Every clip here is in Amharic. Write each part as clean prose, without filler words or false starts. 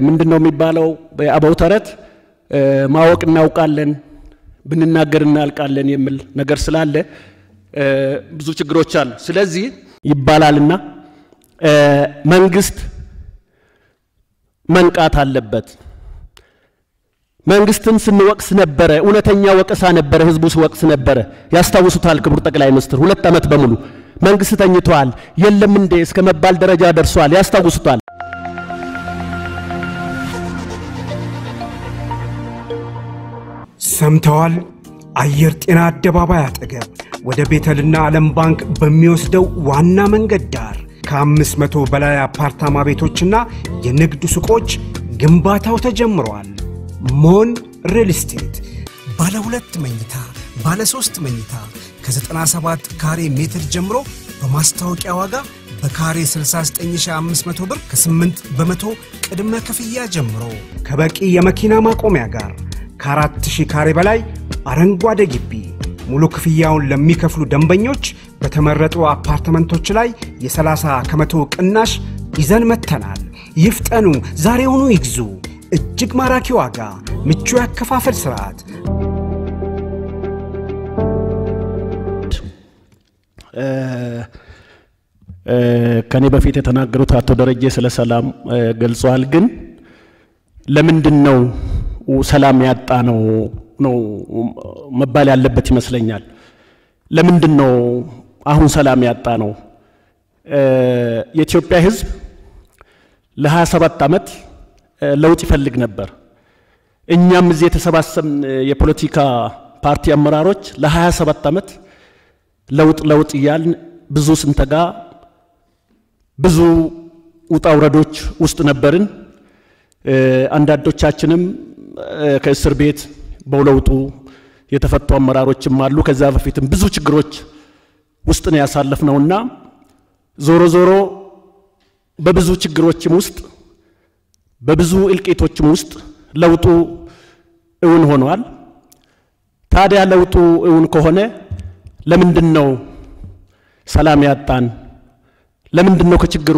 ምንድነው የሚባለው በአባው ተረት ማወቅ እናውቃለን ብንናገር እናልቃለን የሚል ነገር ስላለ ብዙ ችግሮች አሉ ስለዚህ ይባላልና መንግስት መንቃት አለበት መንግስትን ስንወቅስ ነበር እውነተኛ ወቀሳ ነበር ህዝቡ ሲወቅስ ነበር ያስታውሱታል ክቡር ጠቅላይ ሚኒስትር 2 አመት በሙሉ መንግስት ተኝቷል የለም እንደ እስከ መባል ደረጃ ደርሷል ያስታውሱታል ሰምተዋል አየር ጤና አደባባይ አጠገብ ወደ ቤተልና ዓለም ባንክ በሚወስደው ዋና መንገድ ዳር ከ500 በላይ አፓርታማ ቤቶችና የንግድ ሱቆች ግንባታው ተጀምሯል ሞን ሪል ስቴት ባለ 2 መኝታ ባለ 3 መኝታ ከ97 ካሬ ሜትር ጀምሮ በማስታወቂያ ዋጋ በካሬ 69500 ብር ከ8 በመቶ ቅድመ ክፍያ ጀምሮ ከበቂ የመኪና ማቆሚያ ጋር ከ4000 ካሬ በላይ አረንጓዴ ግቢ ሙሉ ክፍያውን ለሚከፍሉ ደንበኞች በተመረጡ አፓርትመንቶች ላይ የ30 ከመቶ ቅናሽ ይዘን መተናል ይፍጠኑ ዛሬውኑ ይግዙ እጅግ ማራኪ ዋጋ ምቹ ያከፋፈል ስርዓት ከኔ በፊት የተናገሩት አቶ ደረጀ ስለ ሰላም ገልጿል ግን ለምንድነው ሰላም ያጣ ነው መባል ያለበት ይመስለኛል ለምንድነው አሁን ሰላም ያጣ ነው የኢትዮጵያ ህዝብ ለ27 አመት ለውጥ ይፈልግ ነበር እኛም እዚህ የተሰባሰብን የፖለቲካ ፓርቲ አመራሮች ለ27 አመት ለውጥ ይያልን ብዙ ስንተጋ ብዙ ውጣውረዶች ውስጥ ነበርን አንዳንዶቻችንም ከእስር ቤት በለውጡ የተፈቱ አመራሮችም አሉ ከዛ በፊትም ብዙ ችግሮች ውስጥ ነው ያሳለፍነውና ዞሮ በብዙ ችግሮችም ውስጥ በብዙ እልቂቶችም ውስጥ ለውጡ እውን ሆኗል ታዲያ ለውጡ እውን ከሆነ ለምንድነው ሰላም ያጣን ለምንድነው ከችግሩ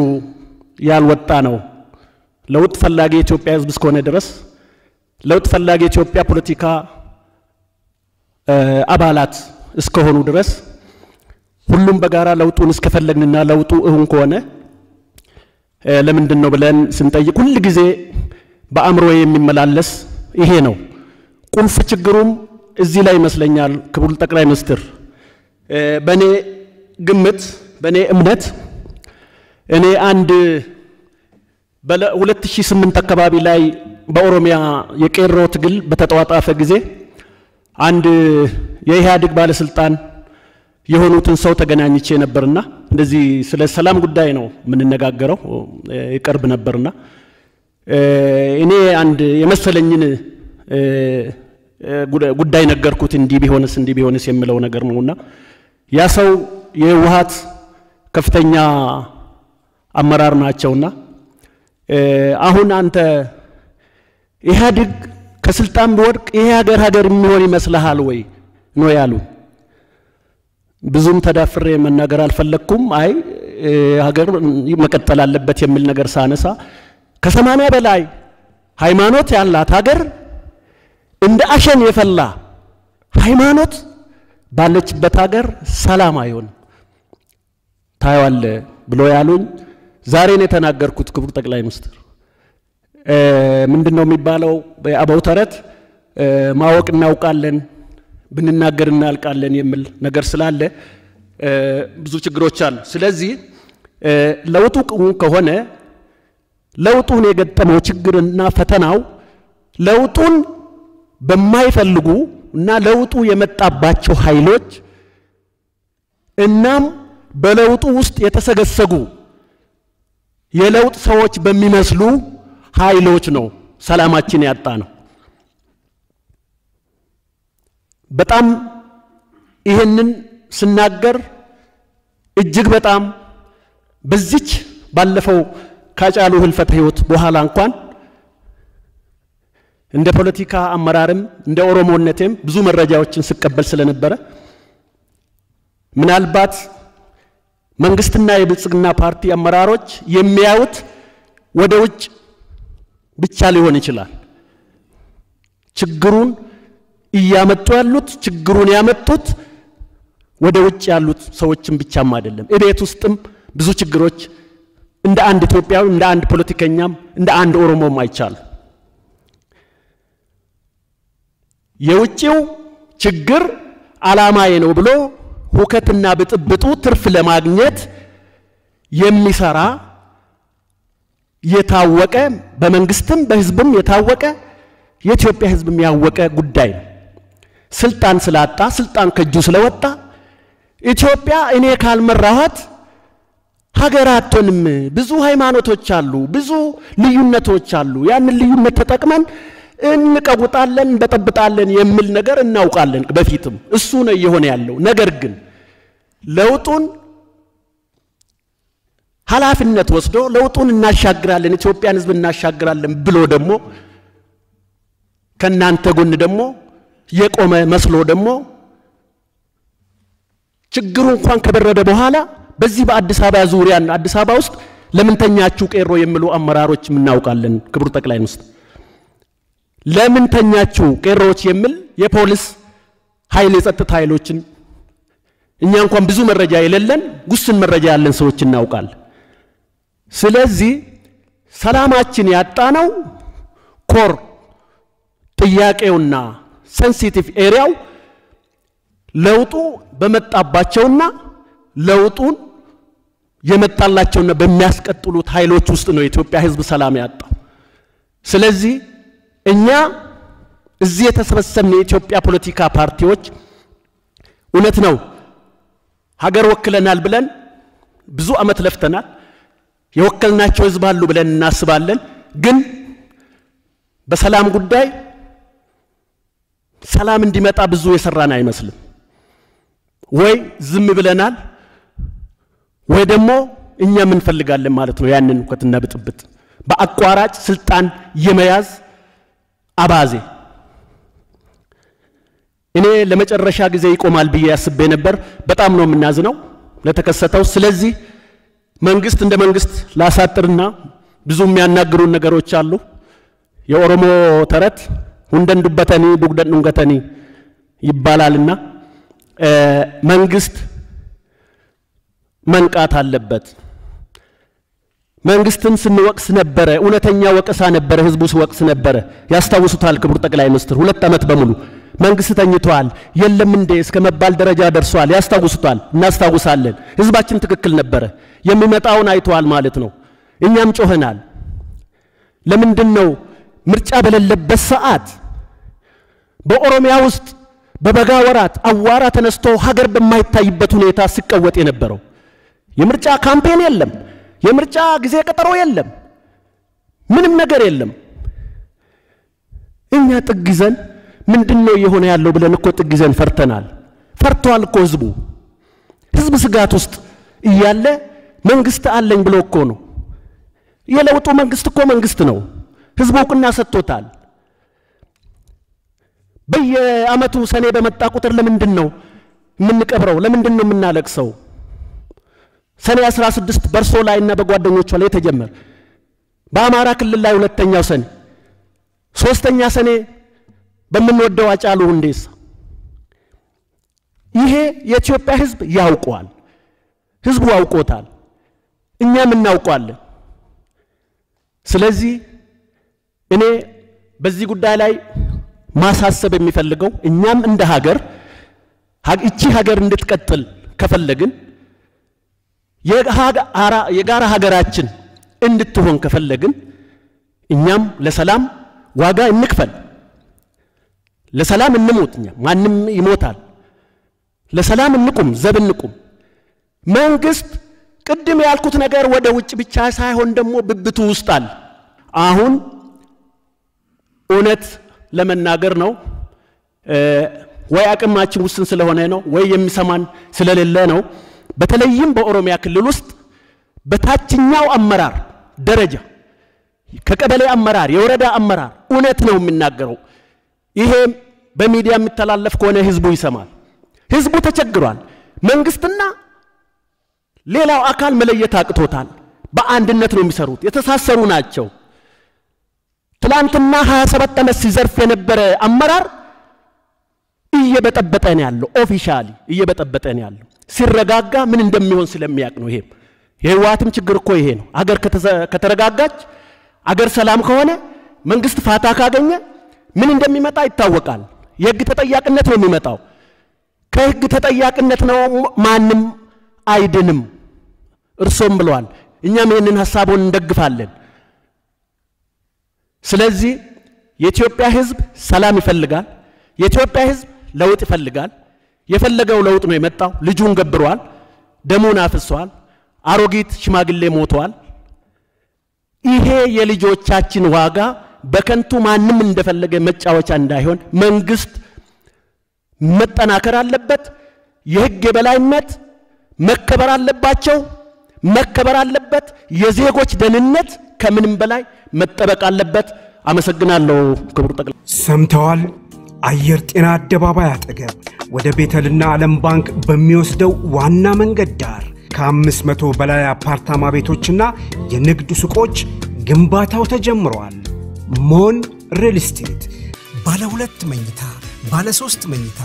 ያልወጣ ነው ለውጥ ፈላጊ ኢትዮጵያ ህዝብ እስከሆነ ድረስ ለውጥ ፈላጊ ኢትዮጵያ ፖለቲካ አባላት እስከሆኑ ድረስ ሁሉም በጋራ ለውጡን እስከፈለግንና ለውጡ እውን ከሆነ ለምንድነው ብለን ስንጠይቅ ሁሉ ጊዜ በአምሮ የሚመላለስ ይሄ ነው ቁልፍ ችግሩም እዚህ ላይ ይመስለኛል ክቡር ጠቅላይ ሚኒስትር በኔ ግምት በኔ እምነት እኔ አንድ በ2008 አካባቢ ላይ በኦሮሚያ የቄሮ ትግል በተጧጧፈ ጊዜ አንድ የኢህአዴግ ባለስልጣን የሆኑትን ሰው ተገናኝቼ ነበርና እንደዚህ ስለ ሰላም ጉዳይ ነው ምንነጋገረው ይቀርብ ነበርና እኔ አንድ የመሰለኝን ጉዳይ ነገርኩት እንዲህ ቢሆንስ የሚለው ነገር ነውና ያ ሰው የውሃት ከፍተኛ አመራር ናቸውና አሁን አንተ ኢህአዴግ ከስልጣን ቢወድቅ ይሄ ሀገር የሚሆን ይመስልሃል ወይ ነው ያሉ ብዙም ተዳፍሬ መናገር አልፈለኩም አይ ሀገር መቀጠል አለበት የሚል ነገር ሳነሳ ከ80 በላይ ሃይማኖት ያላት ሀገር እንደ አሸን የፈላ ሃይማኖት ባለችበት ሀገር ሰላም አይሆን ታይዋል ብሎ ያሉኝ ዛሬ ነው የተናገርኩት ክቡር ጠቅላይ ሚኒስትር ምንድነው የሚባለው በአባው ተረት ማወቅ እናውቃለን ብንናገር እናልቃለን የሚል ነገር ስላለ ብዙ ችግሮች አሉ ስለዚህ ለውጡ ከሆነ ለውጡን የገጠመው ችግርና ፈተናው ለውጡን በማይፈልጉ እና ለውጡ የመጣባቸው ኃይሎች እናም በለውጡ ውስጥ የተሰገሰጉ የለውጥ ሰዎች በሚመስሉ ኃይሎች ነው ሰላማችን ያጣ ነው በጣም ይሄንን ስናገር እጅግ በጣም በዚች ባለፈው ካጫሉ ህልፈተ ህይወት በኋላ እንኳን እንደ ፖለቲካ አመራርም እንደ ኦሮሞነቴም ብዙ መረጃዎችን ስቀበል ስለነበረ ምናልባት መንግስትና የብልጽግና ፓርቲ አመራሮች የሚያዩት ወደ ውጭ ብቻ ሊሆን ይችላል ችግሩን እያመጡ ያሉት ችግሩን ያመጡት ወደ ውጭ ያሉት ሰዎችን ብቻም አይደለም እቤት ውስጥም ብዙ ችግሮች እንደ አንድ ኢትዮጵያዊ እንደ አንድ ፖለቲከኛም እንደ አንድ ኦሮሞም አይቻሉ የውጭው ችግር ዓላማዬ ነው ብሎ ሁከትና ብጥብጡ ትርፍ ለማግኘት የሚሰራ የታወቀ በመንግስትም በህዝብም የታወቀ የኢትዮጵያ ህዝብም ያወቀ ጉዳይ ስልጣን ስላጣ ስልጣን ከጁ ስለወጣ ኢትዮጵያ እኔ ካልመራኋት ሀገራቶንም ብዙ ሃይማኖቶች አሉ ብዙ ልዩነቶች አሉ ያን ልዩነት ተጠቅመን እንቀውጣለን በጠብጣለን የሚል ነገር እናውቃለን በፊትም እሱ ነው የሆነ ያለው ነገር ግን ለውጡን ኃላፊነት ወስዶ ለውጡን እናሻግራለን ኢትዮጵያን ህዝብ እናሻግራለን ብሎ ደግሞ ከናንተ ጎን ደግሞ የቆመ መስሎ ደግሞ ችግሩ እንኳን ከበረደ በኋላ በዚህ በአዲስ አበባ ዙሪያና አዲስ አበባ ውስጥ ለምን ተኛችሁ ቄሮ የሚሉ አመራሮች እናውቃለን ክቡር ጠቅላይ ሚኒስትር ለምን ተኛችሁ ቄሮዎች የሚል የፖሊስ ኃይል የጸጥታ ኃይሎችን እኛ እንኳን ብዙ መረጃ የሌለን ጉስን መረጃ ያለን ሰዎች እናውቃለን ስለዚህ ሰላማችን ያጣነው ኮር ጥያቄውና ሴንሲቲቭ ኤሪያው ለውጡ በመጣባቸውና ለውጡን የመጣላቸውና በሚያስቀጥሉት ኃይሎች ውስጥ ነው የኢትዮጵያ ህዝብ ሰላም ያጣው ስለዚህ እኛ እዚህ የተሰበሰብን የኢትዮጵያ ፖለቲካ ፓርቲዎች እውነት ነው ሀገር ወክለናል ብለን ብዙ አመት ለፍተናል የወከልናቸው ህዝብ አሉ ብለን እናስባለን ግን በሰላም ጉዳይ ሰላም እንዲመጣ ብዙ የሰራን አይመስልም ወይ ዝም ብለናል ወይ ደግሞ እኛ ምን ፈልጋለን ማለት ነው ያንን ወከትና ብጥብጥ በአቋራጭ ስልጣን የመያዝ አባዜ እኔ ለመጨረሻ ጊዜ ይቆማል ብዬ ያስቤ ነበር በጣም ነው ምናዝነው ለተከሰተው ስለዚህ መንግስት እንደ መንግስት ላሳጥርና ብዙ የሚያናግሩ ነገሮች አሉ የኦሮሞ ተረት ሁንደን ዱበተኒ ቡግደን ኑንገተኒ ይባላልና መንግስት መንቃት አለበት መንግስትን ስንወቅስ ነበር እውነተኛ ወቀሳ ነበር ህዝቡ ሲወቅስ ነበር ያስታውሱታል ክቡር ጠቅላይ ሚኒስትር 2 አመት በሙሉ መንግስት ተኝቷል የለም እንደ እስከ መባል ደረጃ ደርሷል ያስታውሱታል እናስታውሳለን ህዝባችን ትክክል ነበር የሚመጣውን አይቷል ማለት ነው እኛም ጮህናል ለምንድነው ምርጫ በሌለበት ሰዓት በኦሮሚያ ውስጥ በበጋ ወራት አዋራ ተነስቶ ሀገር በማይታይበት ሁኔታ ሲቀወጥ የነበረው የምርጫ ካምፔን የለም የምርጫ ጊዜ ቀጠሮ የለም ምንም ነገር የለም እኛ ጥግዘን ምንድነው የሆነ ያለው ብለን እኮ ጥግዘን ፈርተናል ፈርቷል እኮ ህዝብ ስጋት ውስጥ እያለ መንግስት አለኝ ብሎ እኮ ነው የለውጡ መንግስት እኮ መንግስት ነው ህዝቡ ቁና ሰጥቶታል በየአመቱ ሰኔ በመጣ ቁጥር ለምንድነው ምንቀብረው ለምንድነው ምናለቅሰው ሰኔ 16 በርሶ ላይና በጓደኞቹ ላይ ተጀመረ በአማራ ክልል ላይ ሁለተኛው ሰኔ ሶስተኛ ሰኔ በመንወደው አጫሉ ሁንዴሳ ይሄ የኢትዮጵያ ህዝብ ያውቀዋል ህዝቡ ያውቆታል እኛም እናውቀዋለን ስለዚህ እኔ በዚህ ጉዳይ ላይ ማሳሰብ የሚፈልገው እኛም እንደ ሀገር እቺ ሀገር እንድትቀጥል ከፈለግን የጋራ ሀገራችን እንድትሆን ከፈለግን እኛም ለሰላም ዋጋ እንክፈል ለሰላም እንሞት ማንም ይሞታል ለሰላም እንቁም ዘብ እንቁም መንግስት ቅድም ያልኩት ነገር ወደ ውጭ ብቻ ሳይሆን ደግሞ ብብቱ ውስጣል አሁን እውነት ለመናገር ነው ወይ አቅማችን ውስን ስለሆነ ነው ወይ የሚሰማን ስለሌለ ነው በተለይም በኦሮሚያ ክልል ውስጥ በታችኛው አመራር ደረጃ ከቀበሌ አመራር የወረዳ አመራር እውነት ነው የሚናገረው ይሄ በሚዲያ የሚተላለፍ ከሆነ ህዝቡ ይሰማል ህዝቡ ተቸግሯል መንግስትና ሌላው አካል መለየት አቅቶታል በአንድነት ነው የሚሰሩት የተሳሰሩ ናቸው ትላንትና 27 ዓመት ሲዘርፍ የነበረ አመራር እየበጠበጠ ነው ያለው ኦፊሻሊ እየበጠበጠ ነው ያለው ሲረጋጋ ምን እንደሚሆን ስለሚያቅ ነው ይሄም የህዋትም ችግር እኮ ይሄ ነው አገር ከተረጋጋች አገር ሰላም ከሆነ መንግስት ፋታ ካገኘ ምን እንደሚመጣ ይታወቃል የህግ ተጠያቂነት ነው የሚመጣው ከህግ ተጠያቂነት ነው ማንም አይድንም እርሶም ብለዋል እኛም ይሄንን ሐሳቡን እንደግፋለን ስለዚህ የኢትዮጵያ ህዝብ ሰላም ይፈልጋል የኢትዮጵያ ህዝብ ለውጥ ይፈልጋል የፈለገው ለውጥ ነው የመጣው ልጁን ገብሯል ደሙን አፍሷል አሮጊት ሽማግሌ ሞቷል ይሄ የልጆቻችን ዋጋ በከንቱ ማንም እንደፈለገ መጫወቻ እንዳይሆን መንግስት መጠናከር አለበት የህግ የበላይነት መከበር አለባቸው መከበር አለበት የዜጎች ደህንነት ከምንም በላይ መጠበቅ አለበት አመሰግናለሁ ክቡር ጠቅላይ ሰምተዋል አየር ጤና አደባባይ አጠገብ ወደ ቤተልና ዓለም ባንክ በሚወስደው ዋና መንገድ ዳር ከ500 በላይ አፓርታማ ቤቶችና የንግድ ሱቆች ግንባታው ተጀምሯል ሞን ሪል ስቴት ባለ 2 መኝታ ባለ 3 መኝታ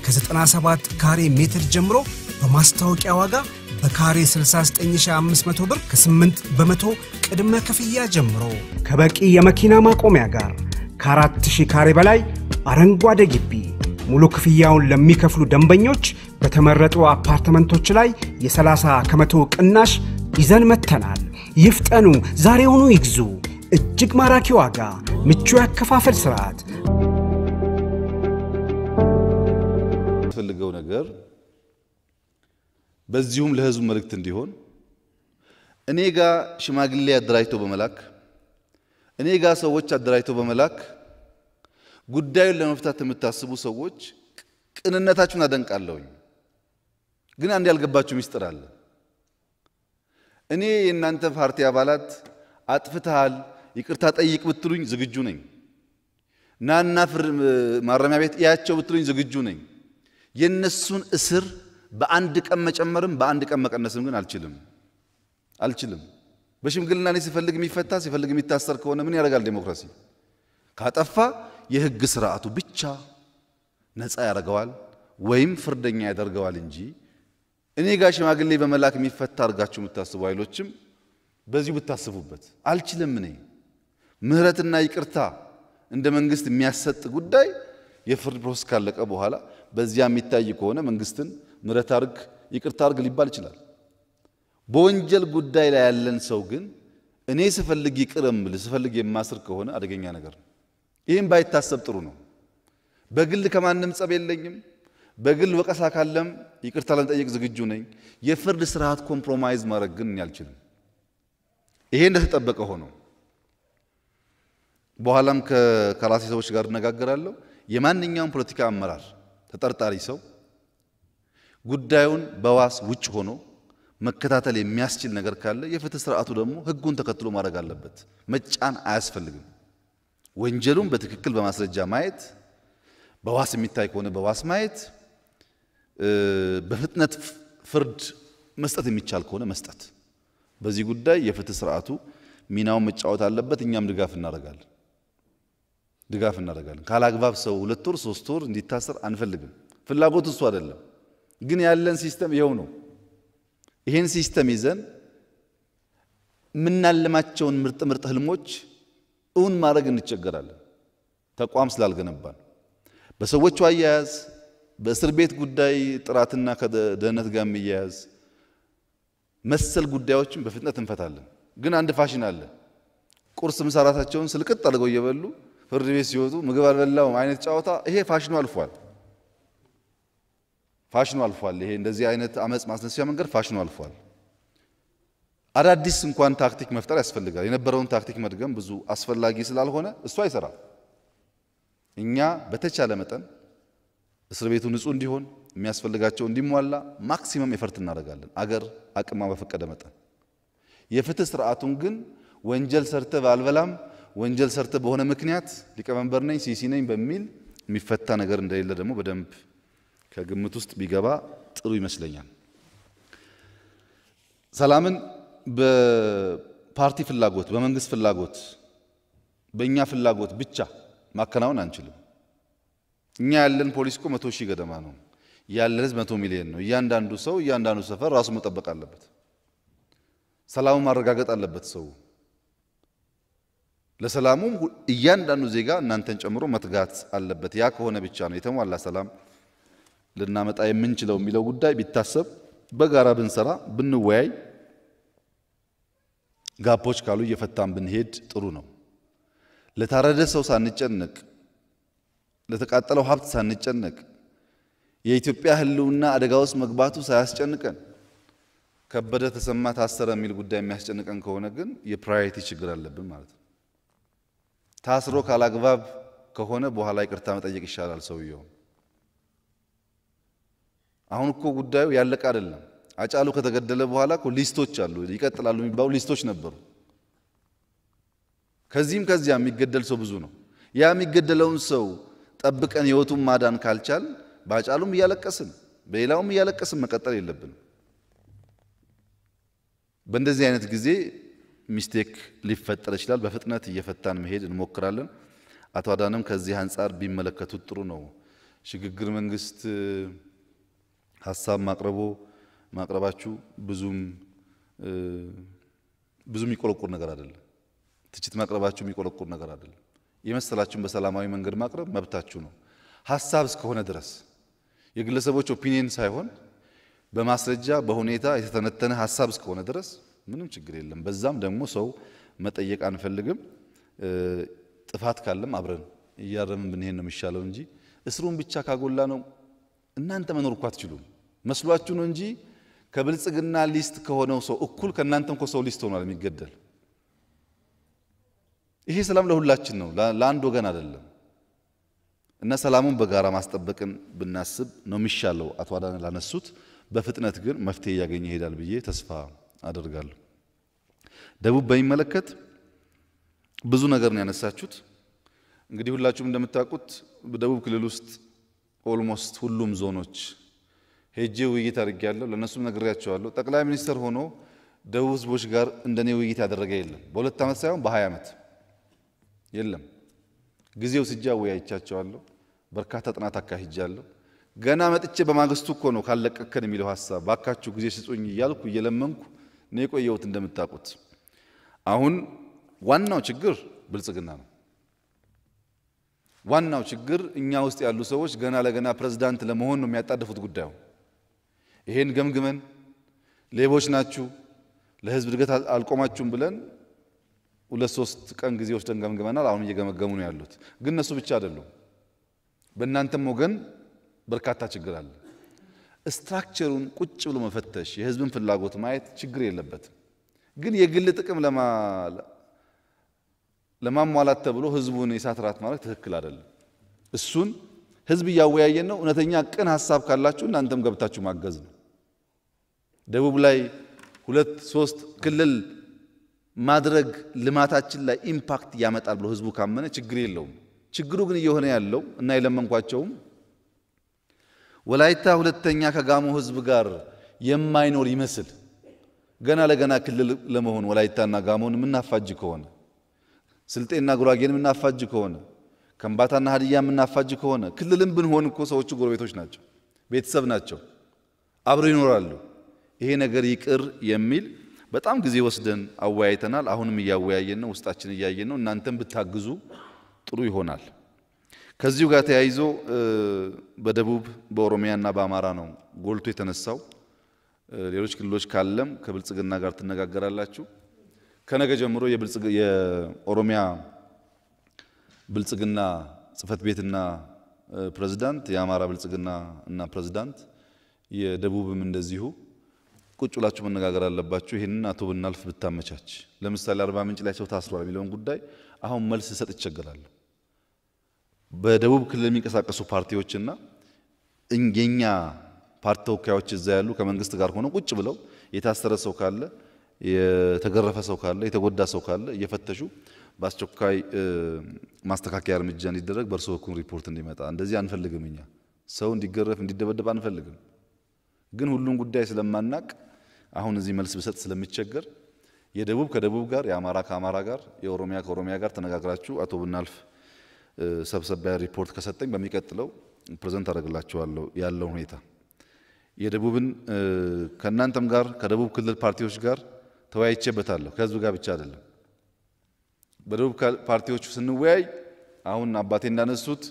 ከ97 ካሬ ሜትር ጀምሮ በማስታወቂያ ዋጋ በካሬ 69500 ብር ከ8 በመቶ ቅድመ ክፍያ ጀምሮ ከበቂ የመኪና ማቆሚያ ጋር ከ4000 ካሬ በላይ አረንጓዴ ግቢ ሙሉ ክፍያውን ለሚከፍሉ ደንበኞች በተመረጡ አፓርትመንቶች ላይ የ30 ከመቶ ቅናሽ ይዘን መተናል ይፍጠኑ ዛሬውኑ ይግዙ እጅግ ማራኪ ዋጋ ምቹ ያከፋፈል ስርዓት ፈልገው ነገር በዚሁም ለህዝብ መልእክት እንዲሆን እኔ ጋር ሽማግሌ አደራጅቶ በመላክ እኔ ጋር ሰዎች አደራጅቶ በመላክ ጉዳዩን ለመፍታት የምታስቡ ሰዎች ቅንነታችሁን አደንቃለሁኝ ግን አንድ ያልገባችሁ ሚስጥር አለ እኔ የእናንተ ፓርቲ አባላት አጥፍተሃል ይቅርታ ጠይቅ ብትሉኝ ዝግጁ ነኝ ናና ማረሚያ ቤት ያያቸው ብትሉኝ ዝግጁ ነኝ የነሱን እስር በአንድ ቀን መጨመርም በአንድ ቀን መቀነስም ግን አልችልም በሽምግልና ላይ ሲፈልግ የሚፈታ ሲፈልግ የሚታሰር ከሆነ ምን ያደርጋል ዲሞክራሲ ካጠፋ የህግ ስርዓቱ ብቻ ነፃ ያደርገዋል ወይም ፍርደኛ ያደርገዋል እንጂ እኔ ጋር ሽማግሌ በመላክ የሚፈታ አርጋችሁ የምታስቡ ኃይሎችም በዚሁ ብታስቡበት አልችልም እኔ ምህረትና ይቅርታ እንደ መንግስት የሚያሰጥ ጉዳይ የፍርድ ፕሮሰስ ካለቀ በኋላ በዚያ የሚታይ ከሆነ መንግስትን ምህረት አርግ ይቅርታ አርግ ሊባል ይችላል በወንጀል ጉዳይ ላይ ያለን ሰው ግን እኔ ስፈልግ ይቅርም ልስፈልግ የማስር ከሆነ አደገኛ ነገር ነው ይሄን ባይታሰብ ጥሩ ነው በግል ከማንም ጸብ የለኝም በግል ወቀሳ ካለም ይቅርታ ለመጠየቅ ዝግጁ ነኝ የፍርድ ስርዓት ኮምፕሮማይዝ ማድረግ ግን አልችልም ይሄ እንደተጠበቀ ሆኖ በኋላም ከራሴ ሰዎች ጋር እነጋገራለሁ የማንኛውም ፖለቲካ አመራር ተጠርጣሪ ሰው ጉዳዩን በዋስ ውጭ ሆኖ መከታተል የሚያስችል ነገር ካለ የፍትህ ስርዓቱ ደግሞ ህጉን ተከትሎ ማድረግ አለበት መጫን አያስፈልግም ወንጀሉን በትክክል በማስረጃ ማየት በዋስ የሚታይ ከሆነ በዋስ ማየት በፍጥነት ፍርድ መስጠት የሚቻል ከሆነ መስጠት በዚህ ጉዳይ የፍትህ ስርዓቱ ሚናውን መጫወት አለበት እኛም ድጋፍ እናደርጋለን ካላግባብ ሰው 2 ወር 3 ወር እንዲታሰር አንፈልግም ፍላጎቱ እሱ አይደለም ግን ያለን ሲስተም ይሄው ነው ይሄን ሲስተም ይዘን ምናልማቸውን ምርጥ ህልሞች እውን ማድረግ እንቸገራለን ተቋም ስላልገነባን በሰዎቹ አያያዝ በእስር ቤት ጉዳይ ጥራትና ከደህንነት ጋር የሚያያዝ መሰል ጉዳዮችን በፍጥነት እንፈታለን ግን አንድ ፋሽን አለ ቁርስ ምሳራታቸውን ስልቅጥ አድርገው እየበሉ ፍርድ ቤት ሲወጡ ምግብ አልበላው አይነት ጫወታ ይሄ ፋሽኑ አልፏል ይሄ እንደዚህ አይነት አመጽ ማስነሳያ መንገድ ፋሽኑ አልፏል አዳዲስ እንኳን ታክቲክ መፍጠር ያስፈልጋል የነበረውን ታክቲክ መድገም ብዙ አስፈላጊ ስላልሆነ እሱ አይሰራም እኛ በተቻለ መጠን እስር ቤቱ ንጹህ እንዲሆን የሚያስፈልጋቸው እንዲሟላ ማክሲመም ኤፈርት እናደርጋለን አገር አቅማ በፈቀደ መጠን የፍትህ ስርዓቱን ግን ወንጀል ሰርተ ባልበላም ወንጀል ሰርተ በሆነ ምክንያት ሊቀመንበር ነኝ ሲሲ ነኝ በሚል የሚፈታ ነገር እንደሌለ ደግሞ በደንብ ከግምት ውስጥ ቢገባ ጥሩ ይመስለኛል ሰላምን በፓርቲ ፍላጎት በመንግስት ፍላጎት በእኛ ፍላጎት ብቻ ማከናወን አንችልም። እኛ ያለን ፖሊስ እኮ 100,000 ገደማ ነው። ያለን ህዝብ 100 ሚሊዮን ነው። እያንዳንዱ ሰው እያንዳንዱ ሰፈር ራሱ መጠበቅ አለበት። ሰላሙን ማረጋገጥ አለበት ሰው። ለሰላሙ እያንዳንዱ ዜጋ እናንተን ጨምሮ መትጋት አለበት። ያ ከሆነ ብቻ ነው የተሟላ ሰላም ልናመጣ የምንችለው የሚለው ጉዳይ ቢታሰብ በጋራ ብንሰራ ብንወያይ ጋፖች ካሉ እየፈታን ብንሄድ ጥሩ ነው። ለታረደ ሰው ሳንጨነቅ ለተቃጠለው ሀብት ሳንጨነቅ የኢትዮጵያ ህልውና አደጋ ውስጥ መግባቱ ሳያስጨንቀን ከበደ ተሰማ ታሰረ የሚል ጉዳይ የሚያስጨንቀን ከሆነ ግን የፕራዮሪቲ ችግር አለብን ማለት ነው። ታስሮ ካላግባብ ከሆነ በኋላ ይቅርታ መጠየቅ ይሻላል ሰውየው። አሁን እኮ ጉዳዩ ያለቀ አይደለም። አጫሉ ከተገደለ በኋላ እኮ ሊስቶች አሉ፣ ይቀጥላሉ የሚባሉ ሊስቶች ነበሩ። ከዚህም ከዚያ የሚገደል ሰው ብዙ ነው። ያ የሚገደለውን ሰው ጠብቀን ህይወቱን ማዳን ካልቻል ባጫሉም እያለቀስን በሌላውም እያለቀስን መቀጠል የለብንም። በእንደዚህ አይነት ጊዜ ሚስቴክ ሊፈጠር ይችላል። በፍጥነት እየፈታን መሄድ እንሞክራለን። አቶ አዳነም ከዚህ አንፃር ቢመለከቱት ጥሩ ነው። ሽግግር መንግስት ሐሳብ ማቅረባችሁ ብዙም የሚቆለቁር ነገር አይደለም። ትችት ማቅረባችሁ የሚቆለቁር ነገር አይደለም። የመሰላችሁን በሰላማዊ መንገድ ማቅረብ መብታችሁ ነው። ሐሳብ እስከሆነ ድረስ የግለሰቦች ኦፒኒየን ሳይሆን በማስረጃ በሁኔታ የተተነተነ ሐሳብ እስከሆነ ድረስ ምንም ችግር የለም። በዛም ደግሞ ሰው መጠየቅ አንፈልግም። ጥፋት ካለም አብረን እያረምን ብንሄድ ነው የሚሻለው እንጂ እስሩን ብቻ ካጎላ ነው እናንተ መኖር እኮ አትችሉም። መስሏችሁ ነው እንጂ ከብልጽግና ሊስት ከሆነው ሰው እኩል ከእናንተም እኮ ሰው ሊስት ሆኗል የሚገደል። ይሄ ሰላም ለሁላችን ነው፣ ለአንድ ወገን አይደለም። እና ሰላሙን በጋራ ማስጠበቅን ብናስብ ነው የሚሻለው። አቶ አዳነ ላነሱት በፍጥነት ግን መፍትሄ ያገኘ ይሄዳል ብዬ ተስፋ አደርጋለሁ። ደቡብ በሚመለከት ብዙ ነገር ነው ያነሳችሁት። እንግዲህ ሁላችሁም እንደምታውቁት በደቡብ ክልል ውስጥ ኦልሞስት ሁሉም ዞኖች ሄጄ ውይይት አድርጌያለሁ። ለነሱም ነግሬያቸዋለሁ። ጠቅላይ ሚኒስትር ሆኖ ደቡብ ህዝቦች ጋር እንደኔ ውይይት ያደረገ የለም። በ2 ዓመት ሳይሆን በ20 ዓመት የለም። ጊዜው ሲጃ ወያይቻቸዋለሁ። በርካታ ጥናት አካሂጃለሁ። ገና መጥቼ በማግስቱ እኮ ነው ካለቀከን የሚለው ሐሳብ ባካችሁ ጊዜ ስጡኝ እያልኩ እየለመንኩ ነው የቆየሁት። እንደምታውቁት አሁን ዋናው ችግር ብልጽግና ነው። ዋናው ችግር እኛ ውስጥ ያሉ ሰዎች ገና ለገና ፕሬዝዳንት ለመሆን ነው የሚያጣደፉት ጉዳዩ። ይሄን ገምግመን ሌቦች ናችሁ ለህዝብ እድገት አልቆማችሁም ብለን 2-3 ቀን ጊዜ ወስደን ገምግመናል። አሁን እየገመገሙ ነው ያሉት። ግን እነሱ ብቻ አይደሉም። በእናንተም ወገን በርካታ ችግር አለ። ስትራክቸሩን ቁጭ ብሎ መፈተሽ የህዝብን ፍላጎት ማየት ችግር የለበትም። ግን የግል ጥቅም ለማሟላት ተብሎ ህዝቡን የሳት ራት ማለት ትክክል አይደለም። እሱን ህዝብ እያወያየን ነው። እውነተኛ ቅን ሐሳብ ካላችሁ እናንተም ገብታችሁ ማገዝ ነው። ደቡብ ላይ 2-3 ክልል ማድረግ ልማታችን ላይ ኢምፓክት ያመጣል ብሎ ህዝቡ ካመነ ችግር የለውም። ችግሩ ግን እየሆነ ያለው እና የለመንኳቸውም ወላይታ ሁለተኛ ከጋሞ ህዝብ ጋር የማይኖር ይመስል ገና ለገና ክልል ለመሆን ወላይታና ጋሞን ምናፋጅ ከሆነ ስልጤና ጉራጌን ምናፋጅ ከሆነ ከምባታና ሀዲያ ምናፋጅ ከሆነ ክልልም ብንሆን እኮ ሰዎቹ ጎረቤቶች ናቸው፣ ቤተሰብ ናቸው፣ አብረው ይኖራሉ። ይሄ ነገር ይቅር የሚል በጣም ጊዜ ወስደን አወያይተናል። አሁንም እያወያየን ነው፣ ውስጣችን እያየን ነው። እናንተም ብታግዙ ጥሩ ይሆናል። ከዚሁ ጋር ተያይዞ በደቡብ በኦሮሚያና በአማራ ነው ጎልቶ የተነሳው። ሌሎች ክልሎች ካለም ከብልጽግና ጋር ትነጋገራላችሁ። ከነገ ጀምሮ የኦሮሚያ ብልጽግና ጽህፈት ቤትና ፕሬዝዳንት፣ የአማራ ብልጽግና እና ፕሬዝዳንት፣ የደቡብም እንደዚሁ ቁጭ ብላችሁ መነጋገር አለባችሁ። ይሄንን አቶ ብናልፍ ብታመቻች፣ ለምሳሌ 40 ምንጭ ላይ ሰው ታስሯል የሚለውን ጉዳይ አሁን መልስ ሰጥ ይቸገራል። በደቡብ ክልል የሚንቀሳቀሱ ፓርቲዎችና የኛ ፓርቲ ተወካዮች እዛ ያሉ ከመንግስት ጋር ሆነው ቁጭ ብለው የታሰረ ሰው ካለ፣ የተገረፈ ሰው ካለ፣ የተጎዳ ሰው ካለ እየፈተሹ በአስቸኳይ ማስተካከያ እርምጃ እንዲደረግ በእርሶ በኩል ሪፖርት እንዲመጣ። እንደዚህ አንፈልግም። እኛ ሰው እንዲገረፍ እንዲደበደብ አንፈልግም። ግን ሁሉን ጉዳይ ስለማናቅ አሁን እዚህ መልስ ብሰጥ ስለሚቸገር የደቡብ ከደቡብ ጋር፣ የአማራ ከአማራ ጋር፣ የኦሮሚያ ከኦሮሚያ ጋር ተነጋግራችሁ አቶ ብናልፍ ሰብሰባ ሪፖርት ከሰጠኝ በሚቀጥለው ፕሬዘንት አደርግላችኋለሁ ያለው ሁኔታ። የደቡብን ከእናንተም ጋር ከደቡብ ክልል ፓርቲዎች ጋር ተወያይቼበታለሁ። ከህዝብ ጋር ብቻ አይደለም። በደቡብ ፓርቲዎች ስንወያይ አሁን አባቴ እንዳነሱት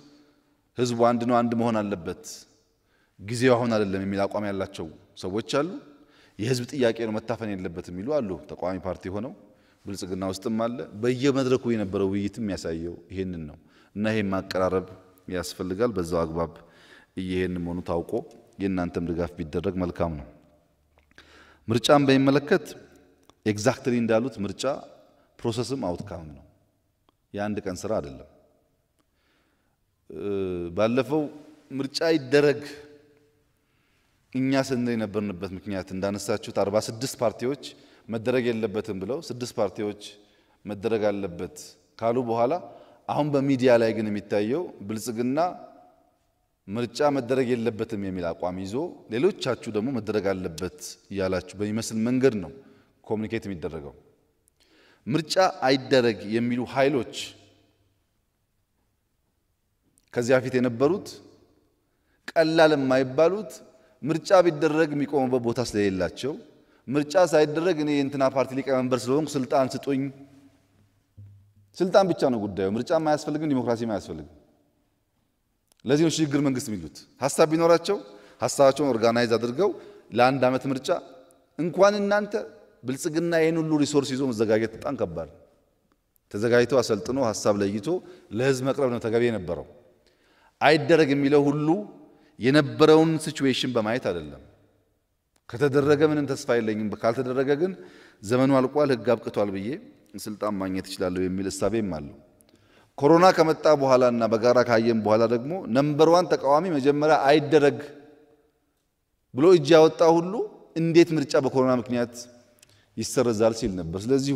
ህዝቡ አንድ ነው፣ አንድ መሆን አለበት፣ ጊዜው አሁን አይደለም የሚል አቋም ያላቸው ሰዎች አሉ። የህዝብ ጥያቄ ነው መታፈን የለበትም የሚሉ አሉ። ተቃዋሚ ፓርቲ ሆነው ብልጽግና ውስጥም አለ። በየመድረኩ የነበረው ውይይትም የሚያሳየው ይሄንን ነው እና ይሄን ማቀራረብ ያስፈልጋል። በዛው አግባብ እየሄድን መሆኑ ታውቆ የእናንተም ድጋፍ ቢደረግ መልካም ነው። ምርጫን በሚመለከት ኤግዛክትሊ እንዳሉት ምርጫ ፕሮሰስም አውትካም ነው፣ የአንድ ቀን ስራ አይደለም። ባለፈው ምርጫ ይደረግ እኛ ስንል የነበርንበት ምክንያት እንዳነሳችሁት 46 ፓርቲዎች መደረግ የለበትም ብለው 6 ፓርቲዎች መደረግ አለበት ካሉ በኋላ አሁን በሚዲያ ላይ ግን የሚታየው ብልጽግና ምርጫ መደረግ የለበትም የሚል አቋም ይዞ ሌሎቻችሁ ደግሞ መደረግ አለበት ያላችሁ በሚመስል መንገድ ነው ኮሙኒኬት የሚደረገው። ምርጫ አይደረግ የሚሉ ኃይሎች ከዚያ ፊት የነበሩት ቀላል የማይባሉት ምርጫ ቢደረግ የሚቆሙበት ቦታ ስለሌላቸው ምርጫ ሳይደረግ እኔ የእንትና ፓርቲ ሊቀመንበር ስለሆንኩ ስልጣን ስጡኝ፣ ስልጣን ብቻ ነው ጉዳዩ። ምርጫ ማያስፈልግም፣ ዲሞክራሲ ማያስፈልግም። ለዚህ ነው ሽግግር መንግስት የሚሉት። ሐሳብ ቢኖራቸው ሐሳባቸውን ኦርጋናይዝ አድርገው ለአንድ ዓመት ምርጫ እንኳን እናንተ ብልጽግና ይሄን ሁሉ ሪሶርስ ይዞ መዘጋጀት በጣም ከባድ። ተዘጋጅቶ አሰልጥኖ ሐሳብ ለይቶ ለህዝብ መቅረብ ነው ተገቢ የነበረው። አይደረግ የሚለው ሁሉ የነበረውን ሲቹዌሽን በማየት አይደለም። ከተደረገ ምንም ተስፋ የለኝም፣ ካልተደረገ ግን ዘመኑ አልቋል፣ ህግ አብቅቷል ብዬ ስልጣን ማግኘት እችላለሁ የሚል እሳቤም አለው። ኮሮና ከመጣ በኋላና በጋራ ካየን በኋላ ደግሞ ነምበር 1 ተቃዋሚ መጀመሪያ አይደረግ ብሎ እጅ ያወጣ ሁሉ እንዴት ምርጫ በኮሮና ምክንያት ይሰረዛል ሲል ነበር። ስለዚህ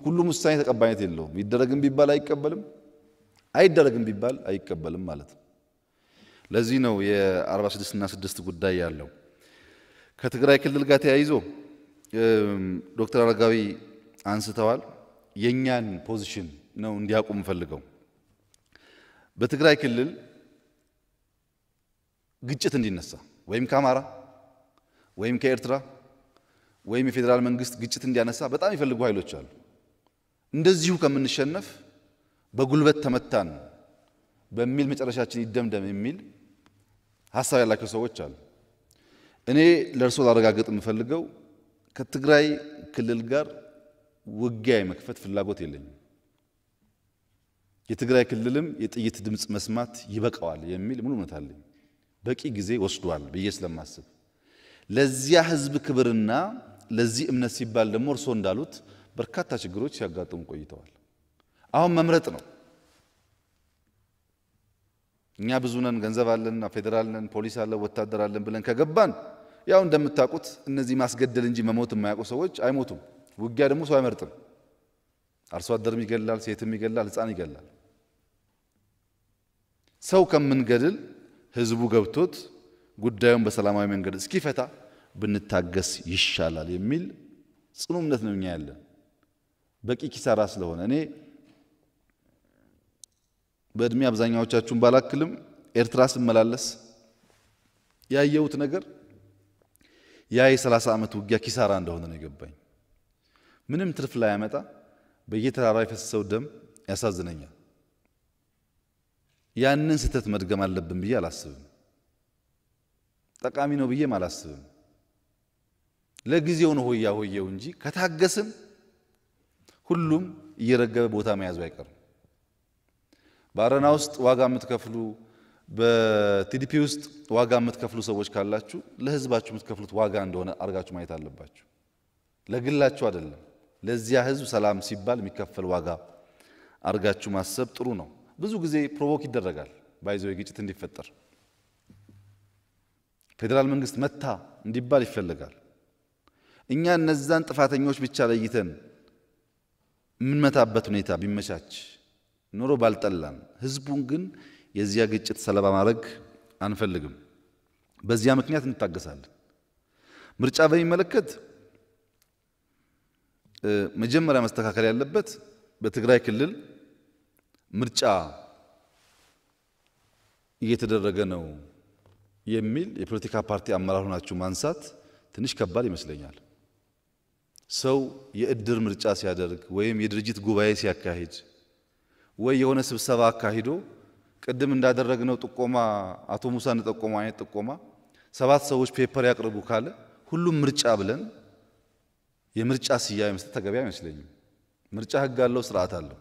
ሁሉም ውሳኔ ተቀባይነት የለውም። ይደረግም ቢባል አይቀበልም፣ አይደረግም ቢባል አይቀበልም ማለት ነው። ለዚህ ነው የ46 እና 6 ጉዳይ ያለው። ከትግራይ ክልል ጋር ተያይዞ ዶክተር አረጋዊ አንስተዋል። የኛን ፖዚሽን ነው እንዲያቆም ፈልገው በትግራይ ክልል ግጭት እንዲነሳ ወይም ከአማራ ወይም ከኤርትራ ወይም የፌዴራል መንግስት ግጭት እንዲያነሳ በጣም ይፈልጉ ኃይሎች አሉ። እንደዚሁ ከምንሸነፍ በጉልበት ተመታን በሚል መጨረሻችን ይደምደም የሚል ሐሳብ ያላቸው ሰዎች አሉ። እኔ ለርሶ ላረጋግጥ የምፈልገው ከትግራይ ክልል ጋር ውጊያ የመክፈት ፍላጎት የለኝም። የትግራይ ክልልም የጥይት ድምጽ መስማት ይበቃዋል የሚል ሙሉ እምነት አለኝ። በቂ ጊዜ ወስዷል ብዬ ስለማስብ ለዚያ ህዝብ ክብርና ለዚህ እምነት ሲባል ደግሞ እርሶ እንዳሉት በርካታ ችግሮች ሲያጋጥሙ ቆይተዋል። አሁን መምረጥ ነው። እኛ ብዙ ነን፣ ገንዘብ አለን፣ ፌደራል ነን፣ ፖሊስ አለ፣ ወታደር አለን ብለን ከገባን ያው እንደምታውቁት እነዚህ ማስገደል እንጂ መሞት የማያውቁ ሰዎች አይሞቱም። ውጊያ ደግሞ ሰው አይመርጥም። አርሶ አደርም ይገላል፣ ሴትም ይገላል፣ ህፃን ይገላል። ሰው ከምንገድል ህዝቡ ገብቶት ጉዳዩን በሰላማዊ መንገድ እስኪፈታ ብንታገስ ይሻላል የሚል ጽኑ እምነት ነው እኛ ያለን። በቂ ኪሳራ ስለሆነ እኔ በእድሜ አብዛኛዎቻችሁን ባላክልም ኤርትራ ስመላለስ ያየሁት ነገር ያ የ30 ዓመት ውጊያ ኪሳራ እንደሆነ ነው የገባኝ። ምንም ትርፍ ላይ ያመጣ በየተራራው የፈሰሰው ደም ያሳዝነኛል። ያንን ስህተት መድገም አለብን ብዬ አላስብም። ጠቃሚ ነው ብዬም አላስብም። ለጊዜው ነው ሆያ ሆየው እንጂ ከታገስን ሁሉም እየረገበ ቦታ መያዙ አይቀርም። ባረና ውስጥ ዋጋ የምትከፍሉ በቲዲፒ ውስጥ ዋጋ የምትከፍሉ ሰዎች ካላችሁ ለህዝባችሁ የምትከፍሉት ዋጋ እንደሆነ አርጋችሁ ማየት አለባችሁ። ለግላችሁ አይደለም፣ ለዚያ ህዝብ ሰላም ሲባል የሚከፈል ዋጋ አርጋችሁ ማሰብ ጥሩ ነው። ብዙ ጊዜ ፕሮቮክ ይደረጋል ባይዘው ግጭት እንዲፈጠር ፌደራል መንግስት መታ እንዲባል ይፈልጋል። እኛ እነዛን ጥፋተኞች ብቻ ለይተን የምንመታበት ሁኔታ ቢመቻች ኖሮ ባልጠላን፣ ህዝቡን ግን የዚያ ግጭት ሰለባ ማድረግ አንፈልግም። በዚያ ምክንያት እንታገሳለን። ምርጫ በሚመለከት መጀመሪያ መስተካከል ያለበት በትግራይ ክልል ምርጫ እየተደረገ ነው የሚል የፖለቲካ ፓርቲ አመራር ሆናችሁ ማንሳት ትንሽ ከባድ ይመስለኛል። ሰው የእድር ምርጫ ሲያደርግ ወይም የድርጅት ጉባኤ ሲያካሂድ ወይ የሆነ ስብሰባ አካሂዶ ቅድም እንዳደረግነው ጥቆማ አቶ ሙሳ እንደጠቆመው አይነት ጥቆማ 7 ሰዎች ፔፐር ያቅርቡ ካለ ሁሉም ምርጫ ብለን የምርጫ ስያሜ መስጠት ተገቢ አይመስለኝም። ምርጫ ህግ አለው፣ ስርዓት አለው።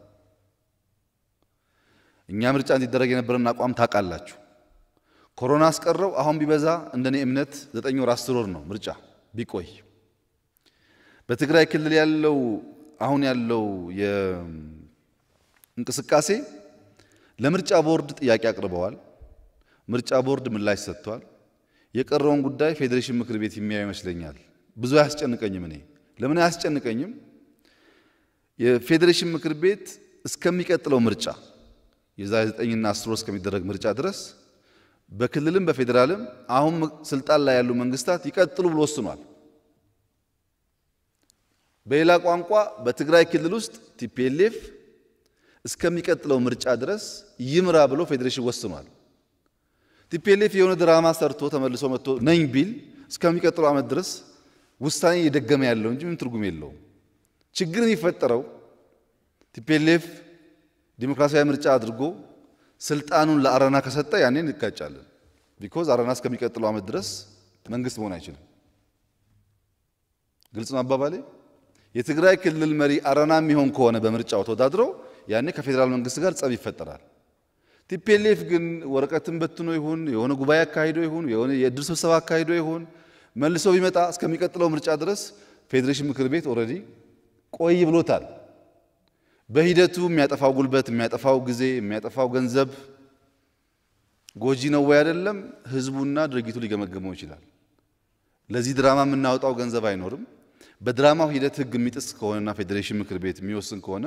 እኛ ምርጫ እንዲደረግ የነበረን አቋም ታውቃላችሁ። ኮሮና አስቀረው አሁን ቢበዛ እንደኔ እምነት 9 ወር 10 ወር ነው ምርጫ ቢቆይ። በትግራይ ክልል ያለው አሁን ያለው የእንቅስቃሴ ለምርጫ ቦርድ ጥያቄ አቅርበዋል። ምርጫ ቦርድ ምላሽ ሰጥቷል። የቀረውን ጉዳይ ፌዴሬሽን ምክር ቤት የሚያየው ይመስለኛል። ብዙ አያስጨንቀኝም። እኔ ለምን አያስጨንቀኝም? የፌዴሬሽን ምክር ቤት እስከሚቀጥለው ምርጫ የዛሬ 9 እና 10 ወር እስከሚደረግ ምርጫ ድረስ በክልልም በፌዴራልም አሁን ስልጣን ላይ ያሉ መንግስታት ይቀጥሉ ብሎ ወስኗል። በሌላ ቋንቋ በትግራይ ክልል ውስጥ ቲፒኤልኤፍ እስከሚቀጥለው ምርጫ ድረስ ይምራ ብሎ ፌዴሬሽን ወስኗል። ቲፒኤልኤፍ የሆነ ድራማ ሰርቶ ተመልሶ መጥቶ ነኝ ቢል እስከሚቀጥለው ዓመት ድረስ ውሳኔ እየደገመ ያለው እንጂ ምን ትርጉም የለውም። ችግር የሚፈጠረው ቲፒኤልኤፍ ዲሞክራሲያዊ ምርጫ አድርጎ ስልጣኑን ለአረና ከሰጠ ያኔ እንጋጫለን። ቢኮዝ አረና እስከሚቀጥለው ዓመት ድረስ መንግስት መሆን አይችልም። ግልጽ ነው አባባሌ። የትግራይ ክልል መሪ አረና የሚሆን ከሆነ በምርጫው ተወዳድሮ ያኔ ከፌዴራል መንግስት ጋር ጸብ ይፈጠራል። ቲፒኤልኤፍ ግን ወረቀትን በትኖ ይሁን የሆነ ጉባኤ አካሂዶ ይሁን የሆነ የእድር ስብሰባ አካሂዶ ይሁን መልሶ ቢመጣ እስከሚቀጥለው ምርጫ ድረስ ፌዴሬሽን ምክር ቤት ኦልሬዲ ቆይ ብሎታል። በሂደቱ የሚያጠፋው ጉልበት፣ የሚያጠፋው ጊዜ፣ የሚያጠፋው ገንዘብ ጎጂ ነው ወይ አይደለም ህዝቡና ድርጊቱ ሊገመገመው ይችላል። ለዚህ ድራማ የምናወጣው ገንዘብ አይኖርም። በድራማው ሂደት ህግ የሚጥስ ከሆነና ፌዴሬሽን ምክር ቤት የሚወስን ከሆነ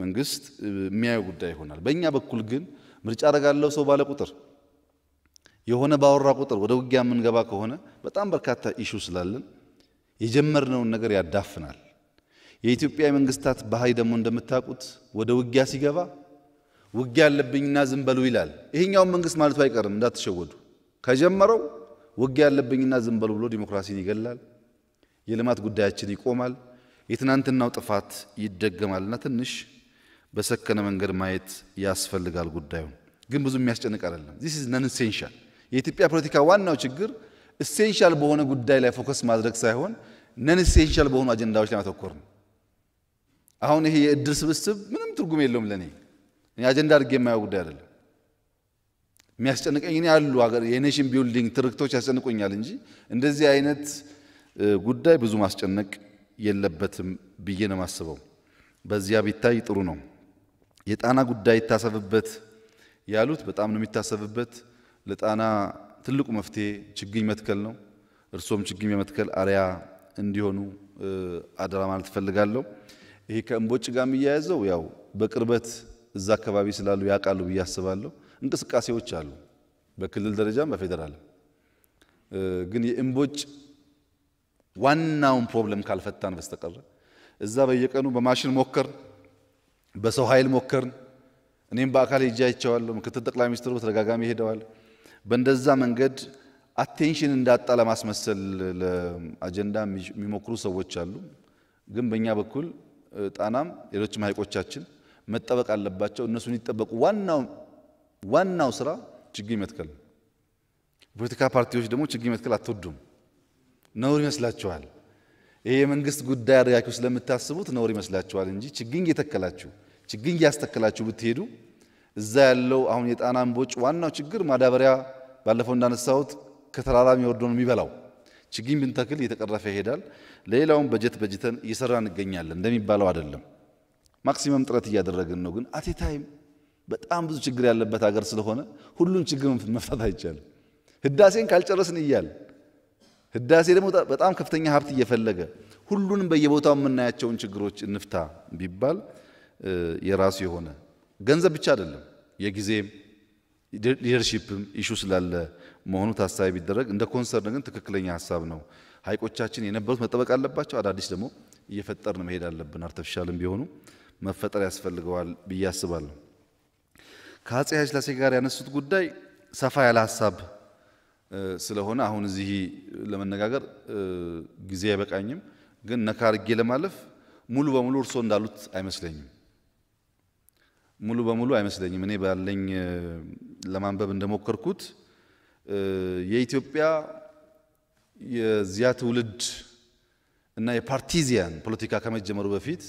መንግስት የሚያየው ጉዳይ ይሆናል። በእኛ በኩል ግን ምርጫ አደርጋለሁ ሰው ባለ ቁጥር የሆነ ባወራ ቁጥር ወደ ውጊያ የምንገባ ከሆነ በጣም በርካታ ኢሹ ስላለን የጀመርነውን ነገር ያዳፍናል። የኢትዮጵያ መንግስታት ባህሪ ደግሞ እንደምታውቁት ወደ ውጊያ ሲገባ ውጊያ ያለብኝና ዝም በሉ ይላል። ይሄኛው መንግስት ማለቱ አይቀርም እንዳትሸወዱ። ከጀመረው ውጊያ ያለብኝና ዝም በሉ ብሎ ዲሞክራሲን ይገላል። የልማት ጉዳያችን ይቆማል። የትናንትናው ጥፋት ይደገማልና ትንሽ በሰከነ መንገድ ማየት ያስፈልጋል። ጉዳዩ ግን ብዙ የሚያስጨንቅ አይደለም። this is non essential። የኢትዮጵያ ፖለቲካ ዋናው ችግር ኤሴንሻል በሆነ ጉዳይ ላይ ፎከስ ማድረግ ሳይሆን non essential በሆኑ አጀንዳዎች ላይ ማተኮር ነው። አሁን ይሄ የእድር ስብስብ ምንም ትርጉም የለውም ለኔ። እኔ አጀንዳ አድርጌ የማየው ጉዳይ አይደለም። የሚያስጨንቀኝ እኔ ያሉ ሀገር የኔሽን ቢልዲንግ ትርክቶች ያስጨንቁኛል እንጂ እንደዚህ አይነት ጉዳይ ብዙ ማስጨነቅ የለበትም ብዬ ነው የማስበው። በዚያ ቢታይ ጥሩ ነው። የጣና ጉዳይ ይታሰብበት ያሉት በጣም ነው የሚታሰብበት። ለጣና ትልቁ መፍትሄ ችግኝ መትከል ነው። እርሶም ችግኝ የመትከል አሪያ እንዲሆኑ አደራ ማለት ፈልጋለሁ። ይሄ ከእምቦጭ ጋር የሚያያዘው ያው በቅርበት እዛ አካባቢ ስላሉ ያውቃሉ ብዬ አስባለሁ። እንቅስቃሴዎች አሉ በክልል ደረጃም በፌደራል። ግን የእምቦጭ ዋናውን ፕሮብለም ካልፈታን በስተቀር እዛ በየቀኑ በማሽን ሞከር በሰው ኃይል ሞከር እኔም በአካል ሄጄ አይቼዋለሁ። ምክትል ጠቅላይ ሚኒስትሩ በተደጋጋሚ ሄደዋል። በእንደዛ መንገድ አቴንሽን እንዳጣ ለማስመሰል ለአጀንዳ የሚሞክሩ ሰዎች አሉ። ግን በእኛ በኩል ጣናም ሌሎችም ሐይቆቻችን መጠበቅ አለባቸው። እነሱን ይጠበቁ። ዋናው ስራ ችግኝ መትከል። ፖለቲካ ፓርቲዎች ደግሞ ችግኝ መትከል አትወዱም፣ ነውር ይመስላችኋል። ይሄ የመንግስት ጉዳይ አድርጋችሁ ስለምታስቡት ነውር ይመስላችኋል እንጂ ችግኝ እየተከላችሁ ችግኝ እያስተከላችሁ ብትሄዱ እዛ ያለው አሁን የጣና እምቦጭ ዋናው ችግር ማዳበሪያ ባለፈው እንዳነሳሁት ከተራራ የሚወርድ ነው የሚበላው። ችግኝ ብንተክል እየተቀረፈ ይሄዳል። ሌላውን በጀተን እየሰራን እንገኛለን። እንደሚባለው አይደለም። ማክሲመም ጥረት እያደረግን ነው። ግን አት ታይም በጣም ብዙ ችግር ያለበት ሀገር ስለሆነ ሁሉን ችግር መፍታት አይቻልም። ህዳሴን ካልጨረስን እያል ህዳሴ ደግሞ በጣም ከፍተኛ ሀብት እየፈለገ ሁሉንም በየቦታው የምናያቸውን ችግሮች እንፍታ ቢባል የራሱ የሆነ ገንዘብ ብቻ አይደለም የጊዜም ሊደርሺፕም ኢሹ ስላለ መሆኑ ታሳቢ ቢደረግ እንደ ኮንሰርን ግን ትክክለኛ ሐሳብ ነው። ሐይቆቻችን የነበሩት መጠበቅ አለባቸው። አዳዲስ ደግሞ እየፈጠርን መሄድ አለብን። አርቲፊሻልም ቢሆኑ መፈጠር ያስፈልገዋል ብዬ አስባለሁ። ከአፄ ኃይለ ሥላሴ ጋር ያነሱት ጉዳይ ሰፋ ያለ ሐሳብ ስለሆነ አሁን እዚህ ለመነጋገር ጊዜ አይበቃኝም። ግን ነካ አድርጌ ለማለፍ ሙሉ በሙሉ እርሶ እንዳሉት አይመስለኝም። ሙሉ በሙሉ አይመስለኝም። እኔ ባለኝ ለማንበብ እንደሞከርኩት የኢትዮጵያ የዚያ ትውልድ እና የፓርቲዚያን ፖለቲካ ከመጀመሩ በፊት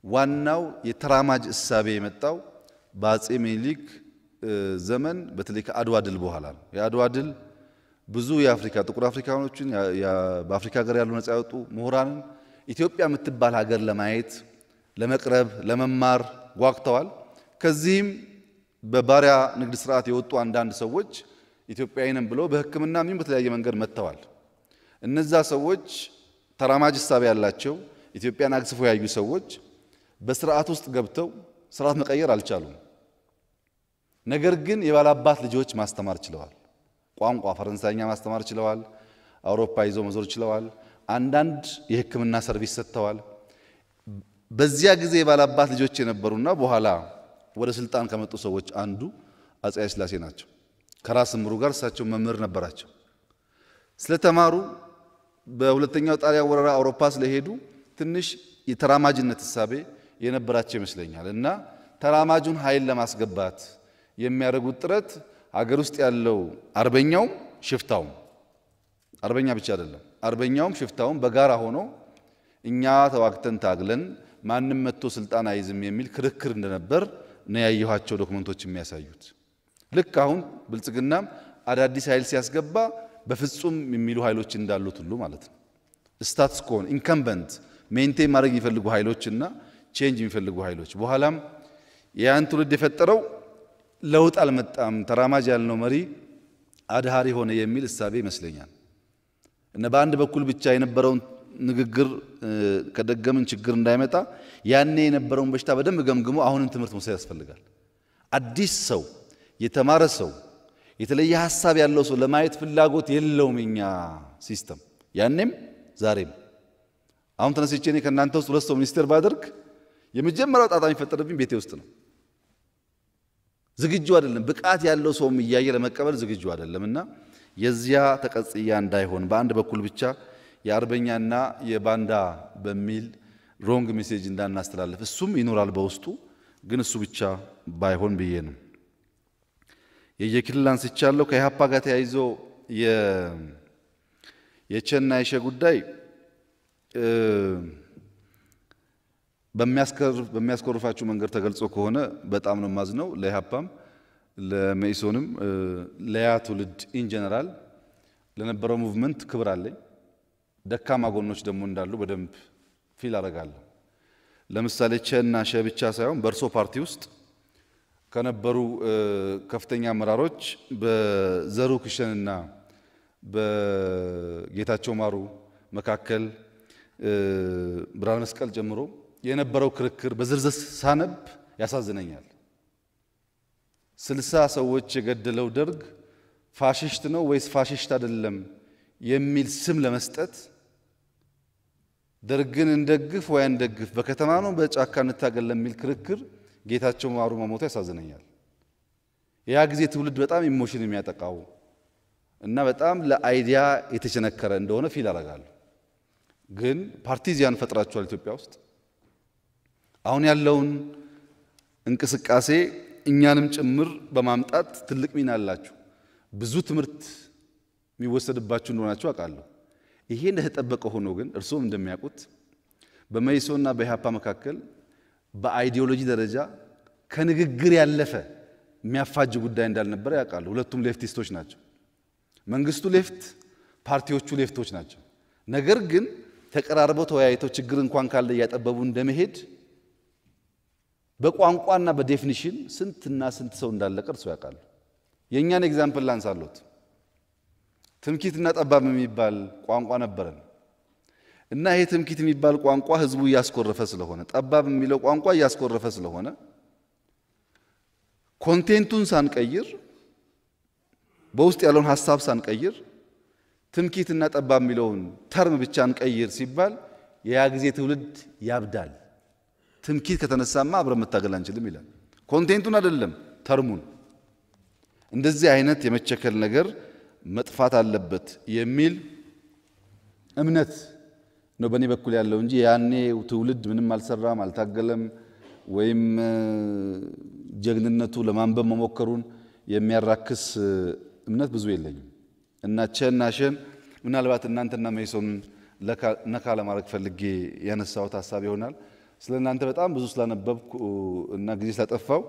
ዋናው የተራማጅ እሳቤ የመጣው በአፄ ምኒልክ ዘመን በተለይ ከአድዋ ድል በኋላ ነው። የአድዋ ድል ብዙ የአፍሪካ ጥቁር አፍሪካኖችን በአፍሪካ ሀገር ያሉ ነፃ ያወጡ ምሁራንን ኢትዮጵያ የምትባል ሀገር ለማየት ለመቅረብ ለመማር ጓግተዋል። ከዚህም በባሪያ ንግድ ስርዓት የወጡ አንዳንድ ሰዎች ኢትዮጵያዊንም ብለው በሕክምና ምን በተለያየ መንገድ መጥተዋል። እነዛ ሰዎች ተራማጅ ሐሳብ ያላቸው ኢትዮጵያን አግዝፈው ያዩ ሰዎች በስርዓት ውስጥ ገብተው ስርዓት መቀየር አልቻሉም። ነገር ግን የባላባት ልጆች ማስተማር ችለዋል። ቋንቋ ፈረንሳይኛ ማስተማር ችለዋል። አውሮፓ ይዘው መዞር ችለዋል። አንዳንድ የሕክምና ሰርቪስ ሰጥተዋል። በዚያ ጊዜ የባላባት ልጆች የነበሩና በኋላ ወደ ስልጣን ከመጡ ሰዎች አንዱ አፄ ኃይለ ሥላሴ ናቸው። ከራስ ምሩ ጋር እሳቸው መምህር ነበራቸው። ስለተማሩ በሁለተኛው ጣሊያን ወረራ አውሮፓ ስለሄዱ ትንሽ የተራማጅነት ሐሳቤ የነበራቸው ይመስለኛል እና ተራማጁን ኃይል ለማስገባት የሚያደርጉት ጥረት ሀገር ውስጥ ያለው አርበኛውም ሽፍታውም አርበኛ ብቻ አይደለም አርበኛውም ሽፍታውም በጋራ ሆኖ እኛ ተዋግተን ታግለን ማንም መጥቶ ስልጣን አይዝም የሚል ክርክር እንደነበር ነው ያየኋቸው ዶክመንቶች የሚያሳዩት። ልክ አሁን ብልጽግናም አዳዲስ ኃይል ሲያስገባ በፍጹም የሚሉ ኃይሎች እንዳሉት ሁሉ ማለት ነው። ስታትስ ኮን ኢንከምበንት ሜንቴን ማድረግ የሚፈልጉ ኃይሎችና ቼንጅ የሚፈልጉ ኃይሎች በኋላም ያን ትውልድ የፈጠረው ለውጥ አልመጣም፣ ተራማጅ ያልነው መሪ አድሃሪ ሆነ የሚል እሳቤ ይመስለኛል። እና በአንድ በኩል ብቻ የነበረውን ንግግር ከደገምን ችግር እንዳይመጣ ያኔ የነበረውን በሽታ በደንብ ገምግሞ አሁንም ትምህርት መውሰድ ያስፈልጋል። አዲስ ሰው የተማረ ሰው የተለየ ሐሳብ ያለው ሰው ለማየት ፍላጎት የለውም የኛ ሲስተም ያኔም ዛሬም። አሁን ተነስቼ እኔ ከእናንተ ውስጥ ሁለት ሰው ሚኒስቴር ባደርግ የመጀመሪያው ጣጣ የሚፈጠርብኝ ቤቴ ውስጥ ነው። ዝግጁ አይደለም። ብቃት ያለው ሰውም እያየ ለመቀበል ዝግጁ አይደለምና የዚያ ተቀጽያ እንዳይሆን በአንድ በኩል ብቻ የአርበኛና የባንዳ በሚል ሮንግ ሜሴጅ እንዳናስተላልፍ እሱም ይኖራል በውስጡ ግን እሱ ብቻ ባይሆን ብዬ ነው። የየክልል አንስቻለሁ። ከኢህአፓ ጋር ተያይዞ የቸና የሸ ጉዳይ በሚያስኮርፋችሁ መንገድ ተገልጾ ከሆነ በጣም ነው ማዝነው። ለኢህአፓም ለመኢሶንም ለያ ትውልድ ኢን ጀነራል ለነበረው ሙቭመንት ክብር አለኝ። ደካማ ጎኖች ደግሞ እንዳሉ በደንብ ፊል አደርጋለሁ። ለምሳሌ ቸና ሸ ብቻ ሳይሆን በእርሶ ፓርቲ ውስጥ ከነበሩ ከፍተኛ አመራሮች በዘሩ ክሸንና በጌታቸው ማሩ መካከል ብርሃነ መስቀል ጀምሮ የነበረው ክርክር በዝርዝር ሳነብ ያሳዝነኛል። 60 ሰዎች የገደለው ደርግ ፋሽስት ነው ወይስ ፋሽስት አይደለም የሚል ስም ለመስጠት ደርግን እንደግፍ ወይ እንደግፍ በከተማ ነው በጫካ እንታገል ለሚል ክርክር ጌታቸው ማሩ መሞቱ ያሳዝነኛል። ያ ጊዜ ትውልድ በጣም ኢሞሽን የሚያጠቃው እና በጣም ለአይዲያ የተቸነከረ እንደሆነ ፊል አደርጋለሁ። ግን ፓርቲዚያን ፈጥራችኋል ኢትዮጵያ ውስጥ አሁን ያለውን እንቅስቃሴ እኛንም ጭምር በማምጣት ትልቅ ሚና አላችሁ። ብዙ ትምህርት የሚወሰድባችሁ እንደሆናችሁ አውቃለሁ። ይሄ እንደተጠበቀ ሆኖ ግን እርሶም እንደሚያውቁት በመኢሶንና በኢህአፓ መካከል በአይዲዮሎጂ ደረጃ ከንግግር ያለፈ የሚያፋጅ ጉዳይ እንዳልነበረ ያውቃሉ። ሁለቱም ሌፍቲስቶች ናቸው። መንግስቱ ሌፍት፣ ፓርቲዎቹ ሌፍቶች ናቸው። ነገር ግን ተቀራርበው ተወያይተው ችግር እንኳን ካለ ያጠበቡ እንደመሄድ በቋንቋና በዴፊኒሽን ስንትና ስንት ሰው እንዳለቀ እርሶ ያውቃሉ። የኛን ኤግዛምፕል ላንሳሎት። ትምኪትና ጠባብ የሚባል ቋንቋ ነበረን እና ይሄ ትምኪት የሚባል ቋንቋ ህዝቡ ያስቆረፈ ስለሆነ ጠባብ የሚለው ቋንቋ ያስቆረፈ ስለሆነ ኮንቴንቱን ሳንቀይር በውስጥ ያለውን ሐሳብ ሳንቀይር ትምኪትና ጠባብ የሚለውን ተርም ብቻ እንቀይር ሲባል ያ ጊዜ ትውልድ ያብዳል። ትምኪት ከተነሳማ አብረን መታገል አንችልም ይላል። ኮንቴንቱን አይደለም ተርሙን። እንደዚህ አይነት የመቸከል ነገር መጥፋት አለበት የሚል እምነት ነው በእኔ በኩል ያለው እንጂ ያኔ ትውልድ ምንም አልሰራም አልታገለም ወይም ጀግንነቱ ለማንበብ መሞከሩን የሚያራክስ እምነት ብዙ የለኝም። እና ቸናሸን ምናልባት እናንተና መይሶን ነካ ለማድረግ ፈልጌ ያነሳሁት ሐሳብ ይሆናል። ስለናንተ በጣም ብዙ ስላነበብኩ እና ጊዜ ስላጠፋው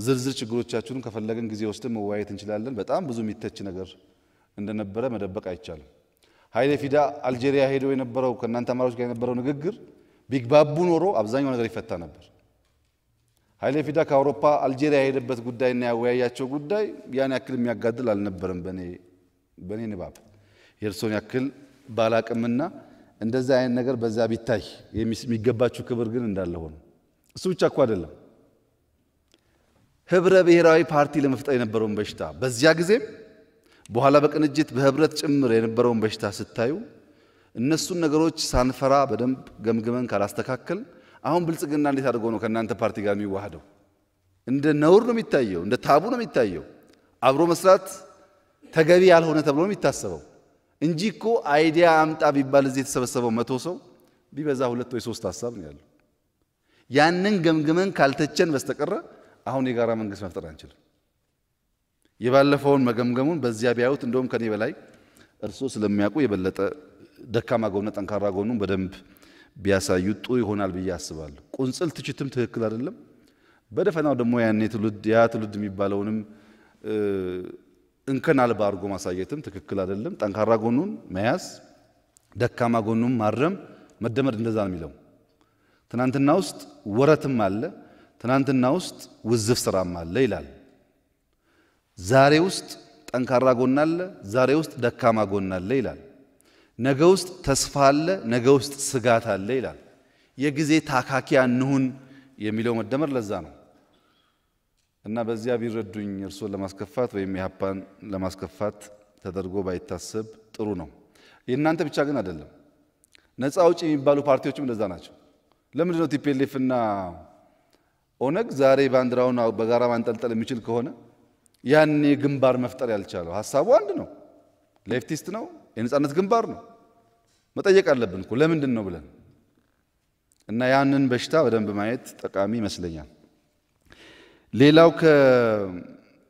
ዝርዝር ችግሮቻችሁን ከፈለገን ጊዜ ወስደን መወያየት እንችላለን። በጣም ብዙ የሚተች ነገር እንደነበረ መደበቅ አይቻልም። ኃይሌ ፊዳ አልጄሪያ ሄዶ የነበረው ከናንተ አማሮች ጋር የነበረው ንግግር ቢግባቡ ኖሮ አብዛኛው ነገር ይፈታ ነበር። ኃይሌ ፊዳ ከአውሮፓ አልጄሪያ የሄደበት ጉዳይና ያወያያቸው ጉዳይ ያን ያክል የሚያጋድል አልነበረም በኔ ንባብ። የእርሶን ያክል ባላቅምና እንደዛ አይነት ነገር በዛ ቢታይ የሚገባችሁ ክብር ግን እንዳለ ሆኖ እሱ ብቻ እኮ አይደለም። ህብረ ብሔራዊ ፓርቲ ለመፍጠር የነበረውን በሽታ በዚያ ጊዜም በኋላ በቅንጅት በህብረት ጭምር የነበረውን በሽታ ስታዩ እነሱን ነገሮች ሳንፈራ በደንብ ገምግመን ካላስተካከል አሁን ብልጽግና እንዴት አድርጎ ነው ከናንተ ፓርቲ ጋር የሚዋሃደው? እንደ ነውር ነው የሚታየው፣ እንደ ታቡ ነው የሚታየው። አብሮ መስራት ተገቢ ያልሆነ ተብሎ ነው የሚታሰበው እንጂ እኮ አይዲያ አምጣ ቢባል እዚህ የተሰበሰበው 100 ሰው ቢበዛ 2 ወይ 3 ሐሳብ ነው ያለው። ያንን ገምግመን ካልተቸን በስተቀር አሁን የጋራ መንግስት መፍጠር አንችልም። የባለፈውን መገምገሙን በዚያ ቢያዩት እንደውም ከኔ በላይ እርሶ ስለሚያውቁ የበለጠ ደካማ ጎንና ጠንካራ ጎኑን በደንብ ቢያሳዩት ጥሩ ይሆናል ብዬ አስባለሁ። ቁንጽል ትችትም ትክክል አይደለም። በደፈናው ደግሞ ያኔ ትውልድ የሚባለውንም እንከን አልባ አድርጎ ማሳየትም ትክክል አይደለም። ጠንካራ ጎኑን መያዝ፣ ደካማ ጎኑን ማረም፣ መደመር እንደዛ ነው የሚለው። ትናንትና ውስጥ ወረትም አለ፣ ትናንትና ውስጥ ውዝፍ ስራም አለ ይላል። ዛሬ ውስጥ ጠንካራ ጎን አለ፣ ዛሬ ውስጥ ደካማ ጎን አለ ይላል። ነገ ውስጥ ተስፋ አለ፣ ነገ ውስጥ ስጋት አለ ይላል። የጊዜ ታካኪ አንሁን የሚለው መደመር ለዛ ነው። እና በዚያ ቢረዱኝ እርሶን ለማስከፋት ወይም የሀፓን ለማስከፋት ተደርጎ ባይታሰብ ጥሩ ነው። የእናንተ ብቻ ግን አይደለም። ነፃ አውጪ የሚባሉ ፓርቲዎችም እንደዛ ናቸው። ለምንድን ነው ቲፒኤልኤፍ እና ኦነግ ዛሬ ባንዲራውን በጋራ ማንጠልጠል የሚችል ከሆነ ያኔ ግንባር መፍጠር ያልቻለው? ሐሳቡ አንድ ነው፣ ሌፍቲስት ነው፣ የነፃነት ግንባር ነው። መጠየቅ አለብን እኮ ለምንድን ነው ብለን እና ያንን በሽታ በደንብ ማየት ጠቃሚ ይመስለኛል። ሌላው